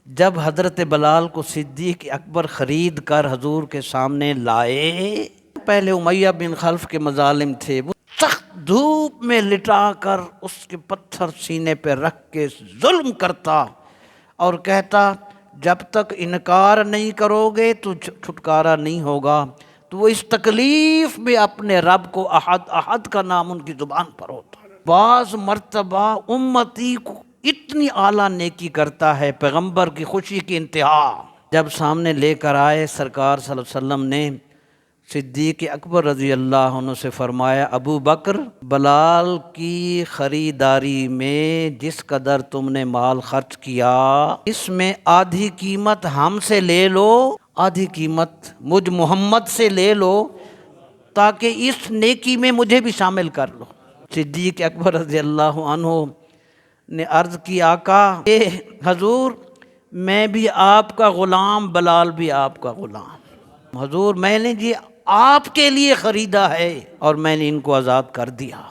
جب حضرت بلال کو صدیق اکبر خرید کر حضور کے سامنے لائے، پہلے امیہ بن خلف کے مظالم تھے، وہ سخت دھوپ میں لٹا کر اس کے پتھر سینے پہ رکھ کے ظلم کرتا اور کہتا جب تک انکار نہیں کرو گے تو چھٹکارا نہیں ہوگا۔ تو وہ اس تکلیف میں اپنے رب کو احد احد کا نام ان کی زبان پر ہوتا۔ بعض مرتبہ امتی کو اتنی اعلیٰ نیکی کرتا ہے، پیغمبر کی خوشی کی انتہا۔ جب سامنے لے کر آئے سرکار صلی اللہ علیہ وسلم نے صدیق اکبر رضی اللہ عنہ سے فرمایا، ابو بکر، بلال کی خریداری میں جس قدر تم نے مال خرچ کیا، اس میں آدھی قیمت ہم سے لے لو، آدھی قیمت مجھ محمد سے لے لو، تاکہ اس نیکی میں مجھے بھی شامل کر لو۔ صدیق اکبر رضی اللہ عنہ نے عرض کی، آقا اے حضور، میں بھی آپ کا غلام، بلال بھی آپ کا غلام۔ حضور، میں نے جی آپ کے لیے خریدا ہے اور میں نے ان کو آزاد کر دیا۔